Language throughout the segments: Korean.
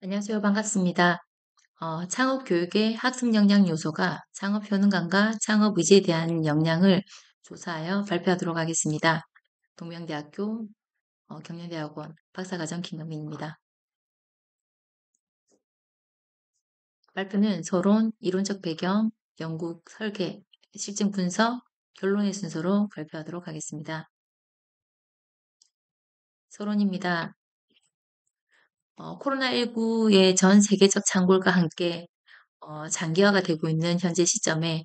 안녕하세요. 반갑습니다. 창업 교육의 학습 역량 요소가 창업 효능감과 창업 의지에 대한 역량을 조사하여 발표하도록 하겠습니다. 동명대학교 경영대학원 박사과정 김영민입니다. 발표는 서론, 이론적 배경, 연구 설계, 실증 분석, 결론의 순서로 발표하도록 하겠습니다. 서론입니다. 코로나19의 전 세계적 창궐과 함께 장기화가 되고 있는 현재 시점에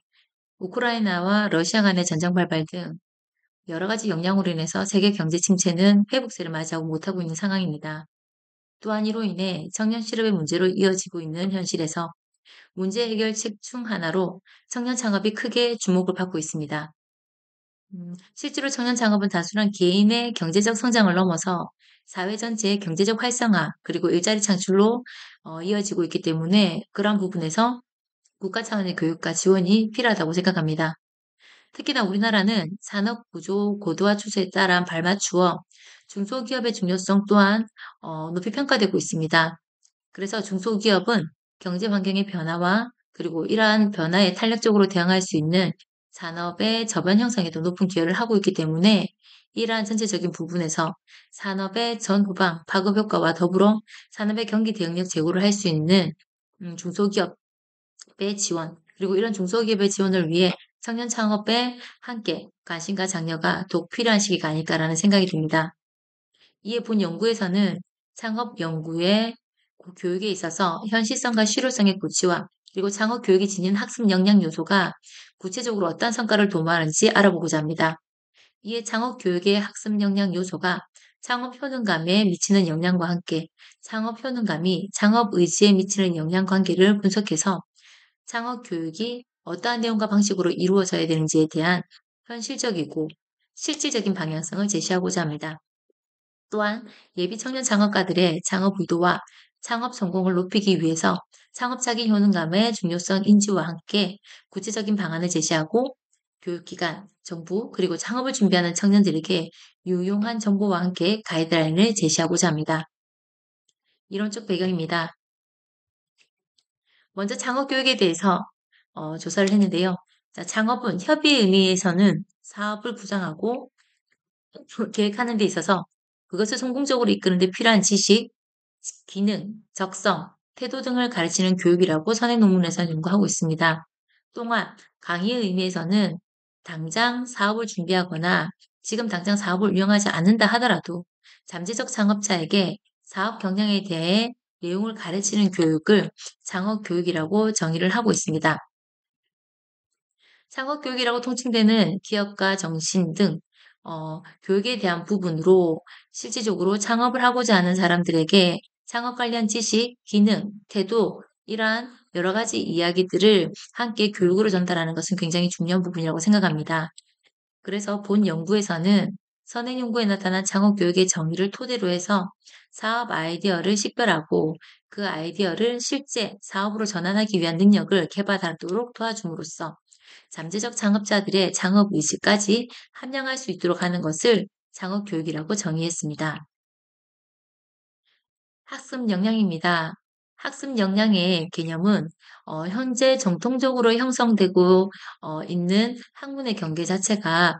우크라이나와 러시아 간의 전쟁 발발 등 여러 가지 영향으로 인해서 세계 경제 침체는 회복세를 맞이하고 못하고 있는 상황입니다. 또한 이로 인해 청년 실업의 문제로 이어지고 있는 현실에서 문제 해결책 중 하나로 청년 창업이 크게 주목을 받고 있습니다. 실제로 청년 창업은 단순한 개인의 경제적 성장을 넘어서 사회 전체의 경제적 활성화 그리고 일자리 창출로 이어지고 있기 때문에 그러한 부분에서 국가 차원의 교육과 지원이 필요하다고 생각합니다. 특히나 우리나라는 산업 구조 고도화 추세에 따라 발맞추어 중소기업의 중요성 또한 높이 평가되고 있습니다. 그래서 중소기업은 경제 환경의 변화와 그리고 이러한 변화에 탄력적으로 대응할 수 있는 산업의 저변 형성에도 높은 기여를 하고 있기 때문에 이러한 전체적인 부분에서 산업의 전후방 파급 효과와 더불어 산업의 경기 대응력 제고를 할 수 있는 중소기업 의 지원, 그리고 이런 중소기업의 지원을 위해 청년 창업에 함께 관심과 장려가 더욱 필요한 시기가 아닐까라는 생각이 듭니다. 이에 본 연구에서는 창업 연구의 교육에 있어서 현실성과 실효성의 고치와 그리고 창업 교육이 지닌 학습 역량 요소가 구체적으로 어떤 성과를 도모하는지 알아보고자 합니다. 이에 창업 교육의 학습 역량 요소가 창업 효능감에 미치는 영향과 함께 창업 효능감이 창업 의지에 미치는 영향 관계를 분석해서 창업 교육이 어떠한 내용과 방식으로 이루어져야 되는지에 대한 현실적이고 실질적인 방향성을 제시하고자 합니다. 또한 예비 청년 창업가들의 창업 의도와 창업 성공을 높이기 위해서 창업자기 효능감의 중요성 인지와 함께 구체적인 방안을 제시하고 교육기관, 정부, 그리고 창업을 준비하는 청년들에게 유용한 정보와 함께 가이드라인을 제시하고자 합니다. 이론적 배경입니다. 먼저 창업 교육에 대해서 조사를 했는데요. 자, 창업은 협의의 의미에서는 사업을 구상하고 계획하는 데 있어서 그것을 성공적으로 이끄는 데 필요한 지식, 기능, 적성, 태도 등을 가르치는 교육이라고 선행 논문에서 연구하고 있습니다. 또한 강의의 의미에서는 당장 사업을 준비하거나 지금 당장 사업을 운영하지 않는다 하더라도 잠재적 창업자에게 사업 경영에 대해 내용을 가르치는 교육을 창업 교육이라고 정의를 하고 있습니다. 창업 교육이라고 통칭되는 기업가 정신 등 교육에 대한 부분으로 실질적으로 창업을 하고자 하는 사람들에게 창업 관련 지식, 기능, 태도 이러한 여러 가지 이야기들을 함께 교육으로 전달하는 것은 굉장히 중요한 부분이라고 생각합니다. 그래서 본 연구에서는 선행 연구에 나타난 창업 교육의 정의를 토대로 해서 사업 아이디어를 식별하고 그 아이디어를 실제 사업으로 전환하기 위한 능력을 개발하도록 도와줌으로써 잠재적 창업자들의 창업 의지까지 함양할 수 있도록 하는 것을 창업 교육이라고 정의했습니다. 학습 역량입니다. 학습 역량의 개념은 현재 정통적으로 형성되고 있는 학문의 경계 자체가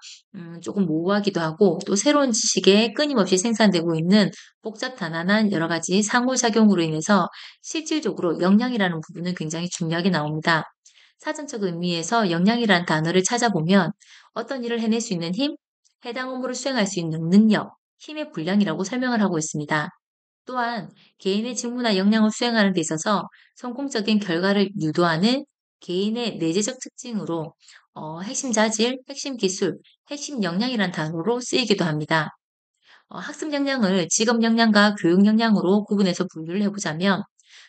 조금 모호하기도 하고 또 새로운 지식에 끊임없이 생산되고 있는 복잡 다단한 여러 가지 상호작용으로 인해서 실질적으로 역량이라는 부분은 굉장히 중요하게 나옵니다. 사전적 의미에서 역량이라는 단어를 찾아보면 어떤 일을 해낼 수 있는 힘, 해당 업무를 수행할 수 있는 능력, 힘의 분량이라고 설명을 하고 있습니다. 또한 개인의 직무나 역량을 수행하는 데 있어서 성공적인 결과를 유도하는 개인의 내재적 특징으로 핵심 자질, 핵심 기술, 핵심 역량이란 단어로 쓰이기도 합니다. 학습 역량을 직업 역량과 교육 역량으로 구분해서 분류를 해보자면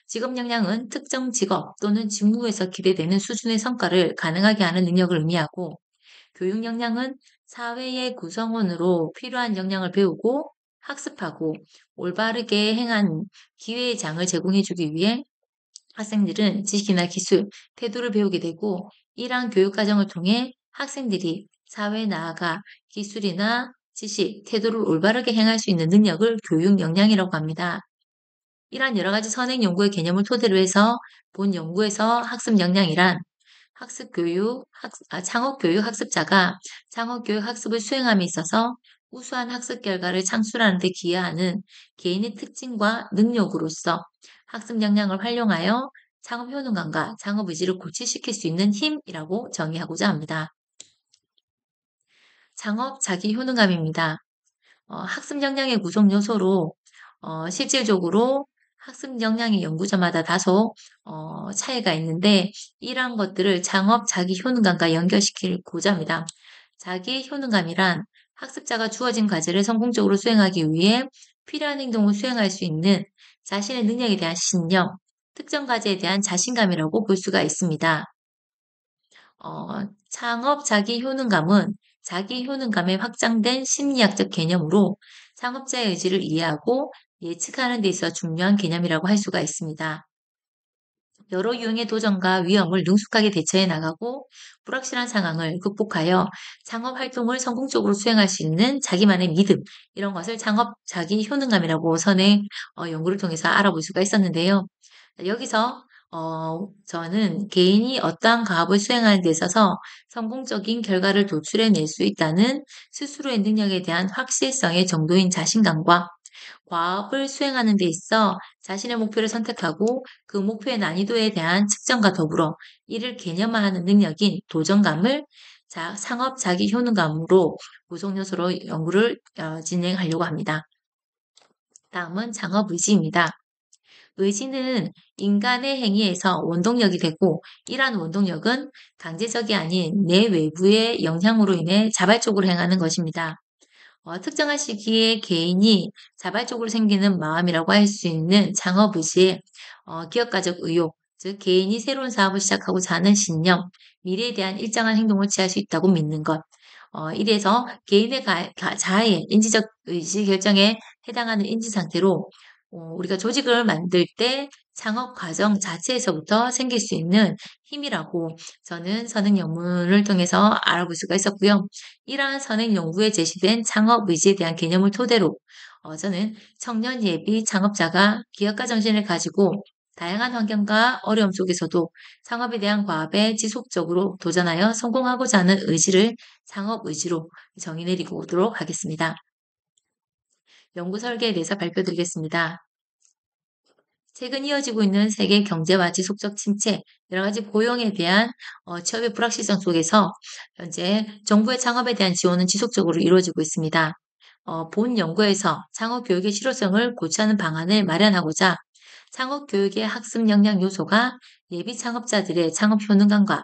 직업 역량은 특정 직업 또는 직무에서 기대되는 수준의 성과를 가능하게 하는 능력을 의미하고 교육 역량은 사회의 구성원으로 필요한 역량을 배우고 학습하고 올바르게 행한 기회의 장을 제공해주기 위해 학생들은 지식이나 기술, 태도를 배우게 되고 이러한 교육 과정을 통해 학생들이 사회에 나아가 기술이나 지식, 태도를 올바르게 행할 수 있는 능력을 교육 역량이라고 합니다. 이러한 여러 가지 선행 연구의 개념을 토대로 해서 본 연구에서 학습 역량이란 창업교육 학습자가 창업교육 학습을 수행함에 있어서 우수한 학습 결과를 창출하는 데 기여하는 개인의 특징과 능력으로서 학습 역량을 활용하여 창업 효능감과 창업 의지를 고취시킬 수 있는 힘이라고 정의하고자 합니다. 창업 자기 효능감입니다. 학습 역량의 구성 요소로 실질적으로 학습 역량의 연구자마다 다소 차이가 있는데 이러한 것들을 창업 자기 효능감과 연결시키고자 합니다. 자기 효능감이란 학습자가 주어진 과제를 성공적으로 수행하기 위해 필요한 행동을 수행할 수 있는 자신의 능력에 대한 신념, 특정 과제에 대한 자신감이라고 볼 수가 있습니다. 창업 자기 효능감은 자기 효능감의 확장된 심리학적 개념으로 창업자의 의지를 이해하고 예측하는 데 있어 중요한 개념이라고 할 수가 있습니다. 여러 유형의 도전과 위험을 능숙하게 대처해 나가고 불확실한 상황을 극복하여 창업 활동을 성공적으로 수행할 수 있는 자기만의 믿음, 이런 것을 창업 자기 효능감이라고 연구를 통해서 알아볼 수가 있었는데요. 여기서 저는 개인이 어떠한 과업을 수행하는 데 있어서 성공적인 결과를 도출해낼 수 있다는 스스로의 능력에 대한 확실성의 정도인 자신감과 과업을 수행하는 데 있어 자신의 목표를 선택하고 그 목표의 난이도에 대한 측정과 더불어 이를 개념화하는 능력인 도전감을 상업 자기 효능감으로 구성 요소로 연구를 진행하려고 합니다. 다음은 창업 의지입니다. 의지는 인간의 행위에서 원동력이 되고 이러한 원동력은 강제적이 아닌 내 외부의 영향으로 인해 자발적으로 행하는 것입니다. 특정한 시기에 개인이 자발적으로 생기는 마음이라고 할 수 있는 창업 의지에 기업가적 의욕, 즉 개인이 새로운 사업을 시작하고자 하는 신념, 미래에 대한 일정한 행동을 취할 수 있다고 믿는 것. 이래서 개인의 자아의 인지적 의지 결정에 해당하는 인지 상태로 우리가 조직을 만들 때 창업 과정 자체에서부터 생길 수 있는 힘이라고 저는 선행 연구를 통해서 알아볼 수가 있었고요. 이러한 선행 연구에 제시된 창업 의지에 대한 개념을 토대로 저는 청년 예비 창업자가 기업가 정신을 가지고 다양한 환경과 어려움 속에서도 창업에 대한 과업에 지속적으로 도전하여 성공하고자 하는 의지를 창업 의지로 정의 내리고 오도록 하겠습니다. 연구 설계에 대해서 발표드리겠습니다. 최근 이어지고 있는 세계 경제와 지속적 침체, 여러 가지 고용에 대한 취업의 불확실성 속에서 현재 정부의 창업에 대한 지원은 지속적으로 이루어지고 있습니다. 본 연구에서 창업 교육의 실효성을 고취하는 방안을 마련하고자 창업 교육의 학습 역량 요소가 예비 창업자들의 창업 효능감과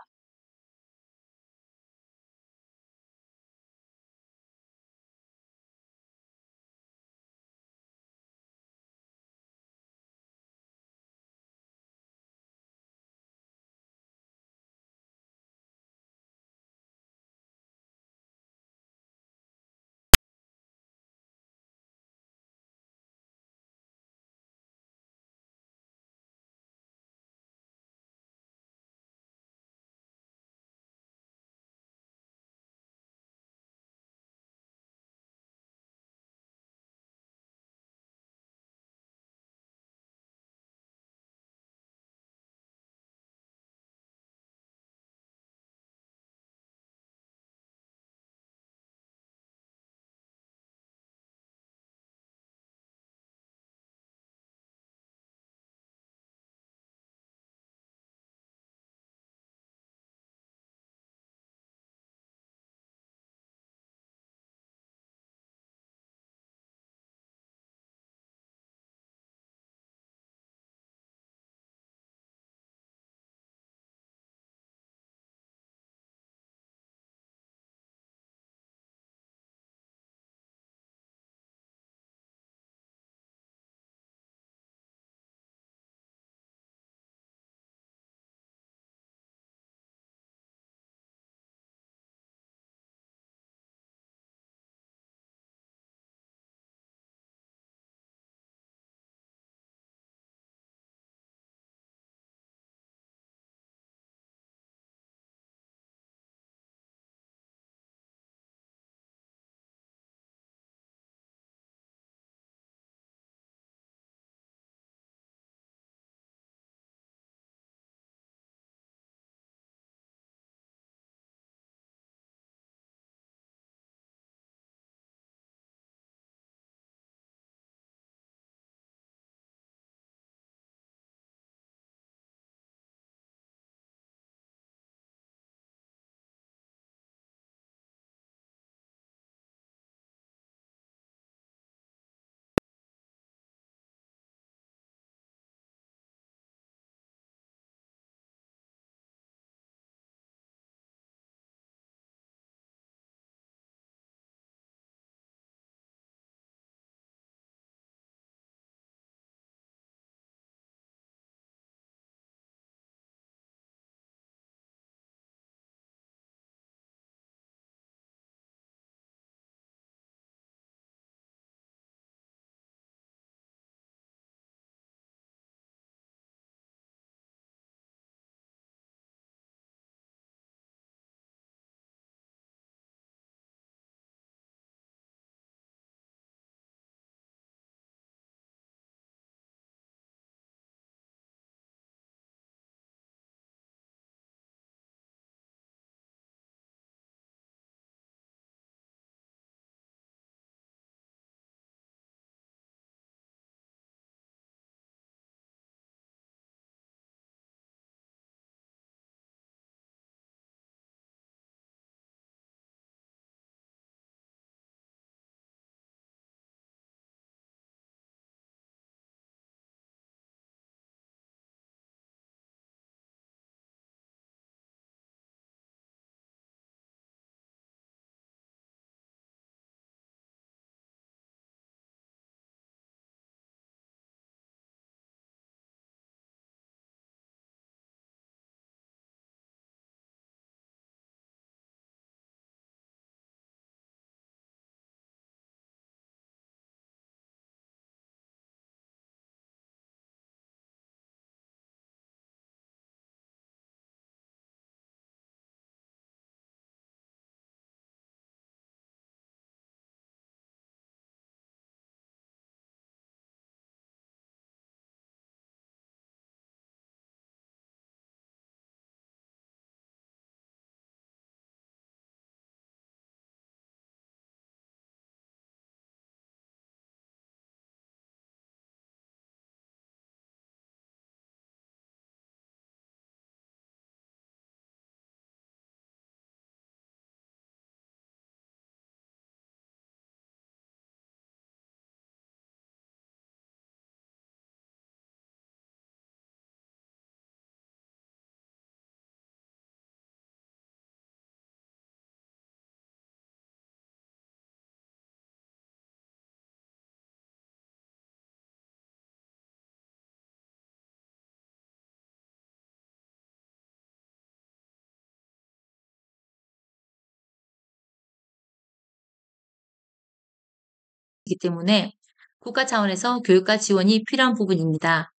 있기 때문에 국가 차원에서 교육과 지원이 필요한 부분입니다.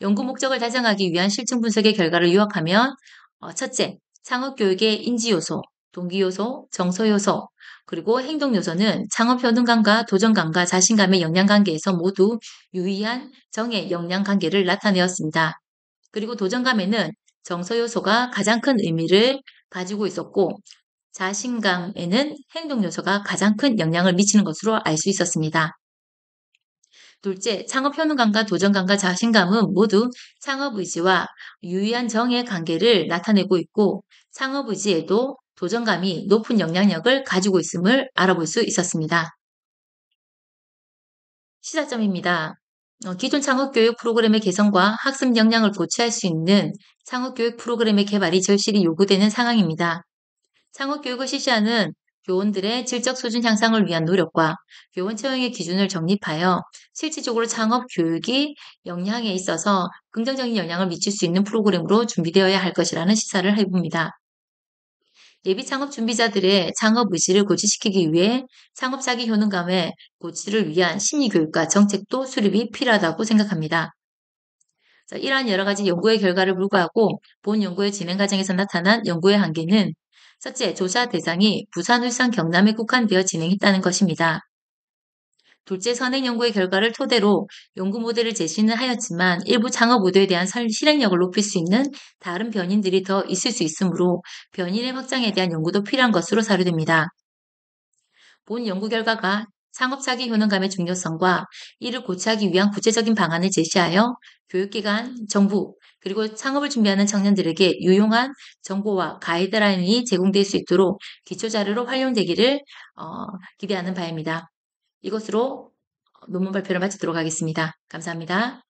연구 목적을 달성하기 위한 실증 분석의 결과를 요약하면 첫째, 창업교육의 인지요소, 동기요소, 정서요소, 그리고 행동요소는 창업 효능감과 도전감과 자신감의 역량관계에서 모두 유의한 정의 역량관계를 나타내었습니다. 그리고 도전감에는 정서요소가 가장 큰 의미를 가지고 있었고 자신감에는 행동요소가 가장 큰 영향을 미치는 것으로 알 수 있었습니다. 둘째, 창업 효능감과 도전감과 자신감은 모두 창업 의지와 유의한 정의 관계를 나타내고 있고 창업 의지에도 도전감이 높은 영향력을 가지고 있음을 알아볼 수 있었습니다. 시사점입니다. 기존 창업교육 프로그램의 개선과 학습 역량을 고취할 수 있는 창업교육 프로그램의 개발이 절실히 요구되는 상황입니다. 창업교육을 실시하는 교원들의 질적 수준 향상을 위한 노력과 교원 채용의 기준을 정립하여 실질적으로 창업교육이 역량에 있어서 긍정적인 영향을 미칠 수 있는 프로그램으로 준비되어야 할 것이라는 시사를 해봅니다. 예비 창업 준비자들의 창업 의지를 고취시키기 위해 창업 자기 효능감의 고취를 위한 심리교육과 정책도 수립이 필요하다고 생각합니다. 이러한 여러 가지 연구의 결과를 불구하고 본 연구의 진행 과정에서 나타난 연구의 한계는 첫째, 조사 대상이 부산, 울산, 경남에 국한되어 진행했다는 것입니다. 둘째, 선행 연구의 결과를 토대로 연구 모델을 제시는 하였지만 일부 창업 모델에 대한 실행력을 높일 수 있는 다른 변인들이 더 있을 수 있으므로 변인의 확장에 대한 연구도 필요한 것으로 사료됩니다. 본 연구 결과가 창업 자기 효능감의 중요성과 이를 고취하기 위한 구체적인 방안을 제시하여 교육기관, 정부, 그리고 창업을 준비하는 청년들에게 유용한 정보와 가이드라인이 제공될 수 있도록 기초자료로 활용되기를 기대하는 바입니다. 이것으로 논문 발표를 마치도록 하겠습니다. 감사합니다.